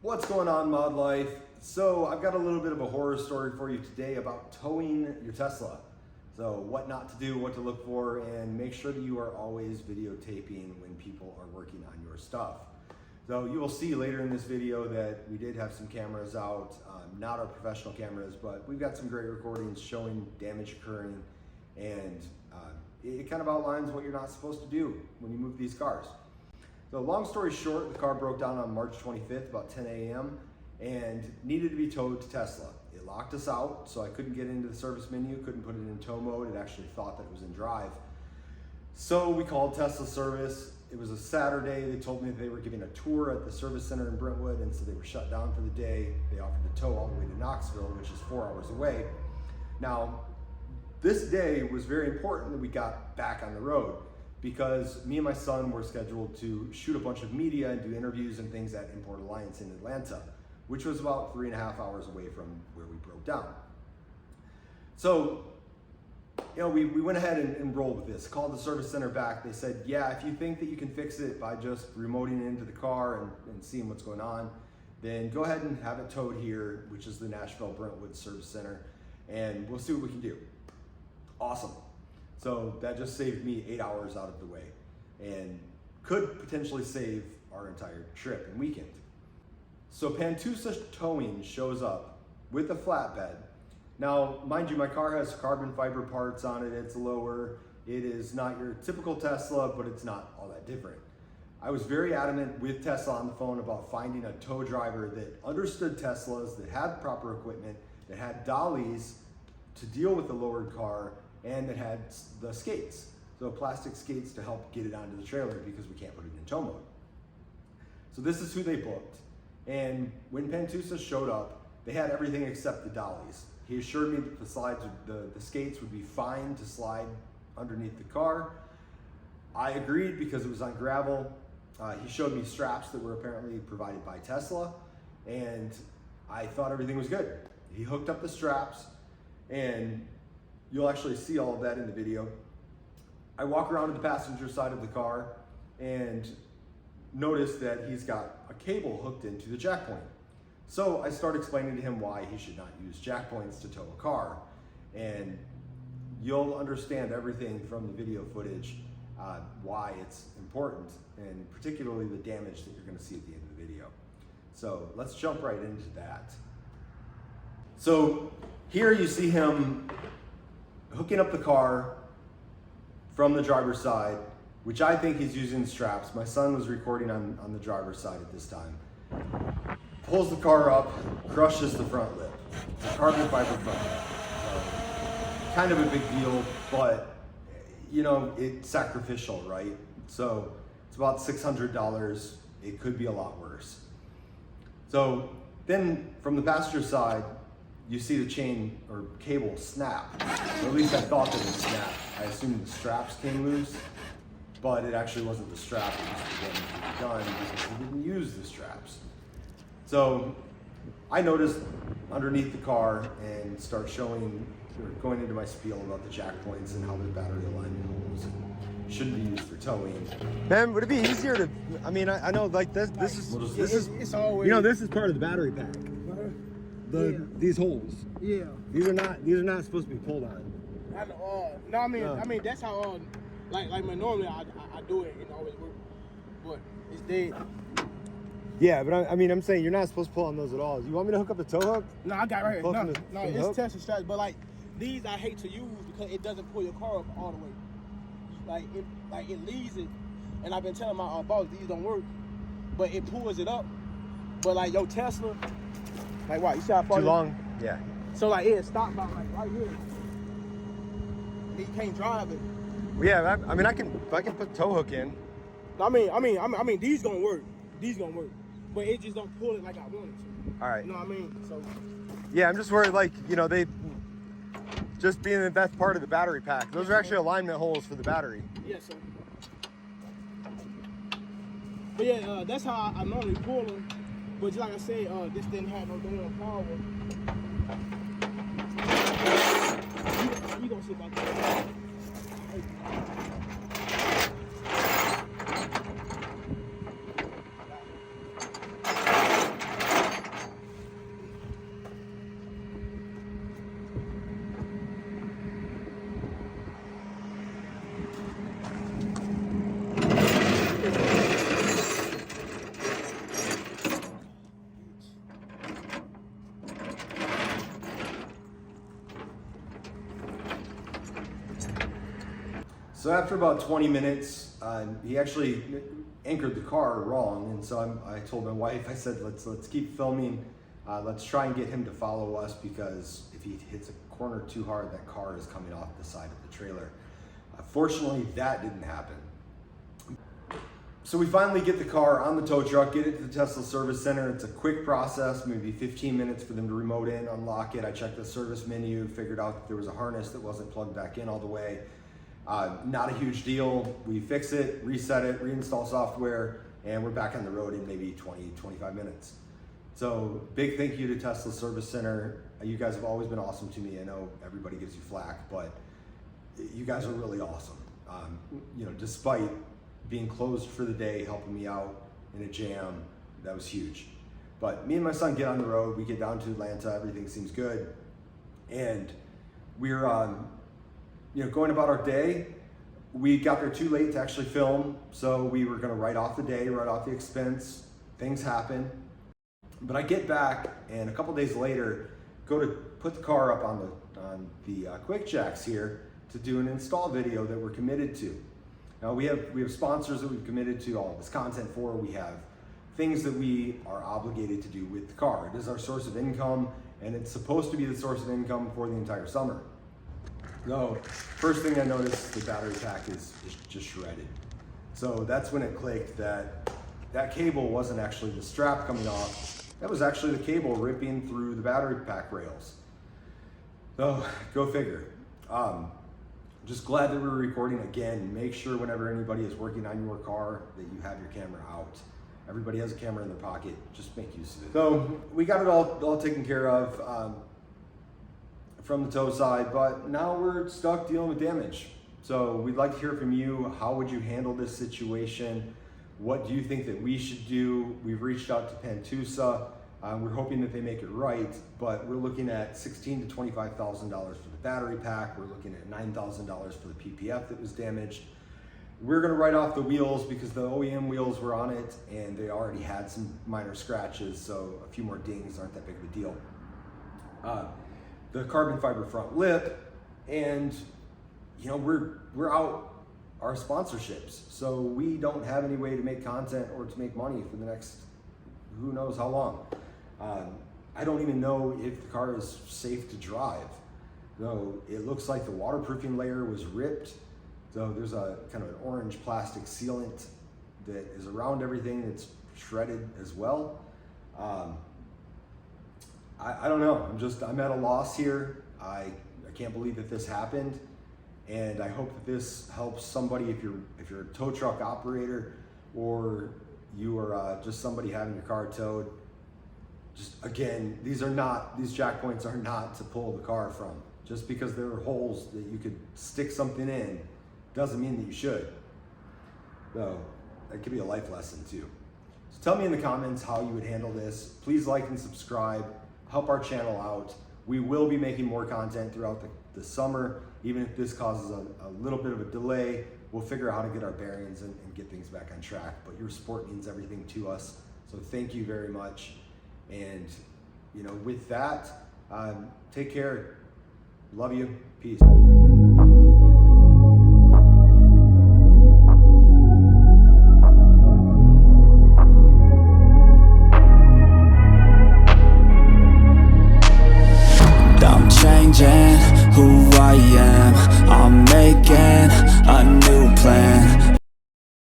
What's going on, Mod Life? So I've got a little bit of a horror story for you today about towing your Tesla. So what not to do, what to look for, and make sure that you are always videotaping when people are working on your stuff. So you will see later in this video that we did have some cameras out, not our professional cameras, but we've got some great recordings showing damage occurring, and it kind of outlines what you're not supposed to do when you move these cars. So long story short, the car broke down on March 25th, about 10 a.m. and needed to be towed to Tesla. It locked us out, so I couldn't get into the service menu, couldn't put it in tow mode. It actually thought that it was in drive. So we called Tesla service. It was a Saturday. They told me that they were giving a tour at the service center in Brentwood, and so they were shut down for the day. They offered to tow all the way to Knoxville, which is 4 hours away. Now, this day was very important that we got back on the road, because me and my son were scheduled to shoot a bunch of media and do interviews and things at Import Alliance in Atlanta, which was about 3.5 hours away from where we broke down. So, we went ahead and rolled with this, called the service center back. They said, yeah, if you think that you can fix it by just remoting it into the car and seeing what's going on, then go ahead and have it towed here, which is the Nashville Brentwood Service Center, and we'll see what we can do. Awesome. So that just saved me 8 hours out of the way and could potentially save our entire trip and weekend. So Pantusa Towing shows up with a flatbed. Now, mind you, my car has carbon fiber parts on it. It's lower. It is not your typical Tesla, but it's not all that different. I was very adamant with Tesla on the phone about finding a tow driver that understood Teslas, that had proper equipment, that had dollies to deal with the lowered car, and that had the skates, so plastic skates to help get it onto the trailer because we can't put it in tow mode. So this is who they booked. And when Pantusa showed up, they had everything except the dollies. He assured me that the skates would be fine to slide underneath the car. I agreed because it was on gravel. He showed me straps that were apparently provided by Tesla, and I thought everything was good. He hooked up the straps, and you'll actually see all of that in the video. I walk around to the passenger side of the car and notice that he's got a cable hooked into the jack point. So I start explaining to him why he should not use jack points to tow a car. And you'll understand everything from the video footage, why it's important, and particularly the damage that you're gonna see at the end of the video. So let's jump right into that. So here you see him hooking up the car from the driver's side, which I think he's using straps. My son was recording on the driver's side at this time. Pulls the car up, crushes the front lip. It's a carbon fiber front lip. Kind of a big deal, but it's sacrificial, right? So it's about $600. It could be a lot worse. So then from the passenger side, you see the chain or cable snap. Or at least I thought that it snapped. I assumed the straps came loose, but it actually wasn't the strap, it was the damage that was done because we didn't use the straps. So I noticed underneath the car and start going into my spiel about the jack points and how the battery alignment holes shouldn't be used for towing. Man, would it be easier to, I know like this is it's always, this is part of the battery pack. These holes. Yeah. These are not supposed to be pulled on. I mean that's how like normally I do it and it always works, but it's dead. Yeah, but I'm saying you're not supposed to pull on those at all. You want me to hook up the tow hook? No, I got it right here. No, from the it's hook? Tesla straps, but like these I hate to use because it doesn't pull your car up all the way. Like it leaves it, and I've been telling my boss these don't work, but it pulls it up. But like your Tesla, like what? You see how far? Too long? Yeah. So like it stopped about like right here. And you can't drive it. Well, yeah, I can put tow hook in. I mean these gonna work. These gonna work. But it just don't pull it like I want it to. All right. You know what I mean? So yeah, I'm just worried they just being that that's part of the battery pack. Those are actually alignment holes for the battery. yeah, so. But yeah, that's how I normally pull them. But just like I said, this didn't have no damn power. You gonna sit back there. So after about 20 minutes, he actually anchored the car wrong, and so I told my wife, I said, let's keep filming. Let's try and get him to follow us, because if he hits a corner too hard, that car is coming off the side of the trailer. Fortunately, that didn't happen. So we finally get the car on the tow truck, get it to the Tesla service center. It's a quick process, maybe 15 minutes for them to remote in, unlock it. I checked the service menu, figured out that there was a harness that wasn't plugged back in all the way. Not a huge deal. We fix it, reset it, reinstall software, and we're back on the road in maybe 20, 25 minutes. So big thank you to Tesla Service Center. You guys have always been awesome to me. I know everybody gives you flack, but you guys are really awesome. You know, despite being closed for the day, helping me out in a jam, that was huge. But me and my son get on the road, we get down to Atlanta, everything seems good. And we're you know, going about our day. We got there too late to actually film, so we were gonna write off the day, write off the expense. Things happen. But I get back, and a couple days later, go to put the car up on the quick jacks here to do an install video that we're committed to. Now we have sponsors that we've committed to all of this content for. We have things that we are obligated to do with the car. It is our source of income, and it's supposed to be the source of income for the entire summer. So first thing I noticed, the battery pack is just shredded. So that's when it clicked that that cable wasn't actually the strap coming off. That was actually the cable ripping through the battery pack rails. So go figure. Just glad that we're recording again. Make sure whenever anybody is working on your car that you have your camera out. Everybody has a camera in their pocket. Just make use of it. So we got it all taken care of from the tow side, but now we're stuck dealing with damage. So we'd like to hear from you. How would you handle this situation? What do you think that we should do? We've reached out to Pantusa. We're hoping that they make it right, but we're looking at $16,000 to $25,000 for the battery pack. We're looking at $9,000 for the PPF that was damaged. We're gonna write off the wheels because the OEM wheels were on it and they already had some minor scratches, so a few more dings aren't that big of a deal. The carbon fiber front lip, and you know, we're out our sponsorships, so we don't have any way to make content or to make money for the next who knows how long. I don't even know if the car is safe to drive. So it looks like the waterproofing layer was ripped. So there's a kind of an orange plastic sealant that is around everything that's shredded as well. I don't know, I'm at a loss here. I can't believe that this happened. And I hope that this helps somebody if you're a tow truck operator or you are just somebody having your car towed. Just again, these jack points are not to pull the car from. Just because there are holes that you could stick something in doesn't mean that you should. So that could be a life lesson too. So tell me in the comments how you would handle this. Please like and subscribe, help our channel out. We will be making more content throughout the summer. Even if this causes a little bit of a delay, we'll figure out how to get our bearings and get things back on track. But your support means everything to us. So thank you very much. And you know, with that, take care. Love you. Peace. I'm changing who I am. I'm making a new plan.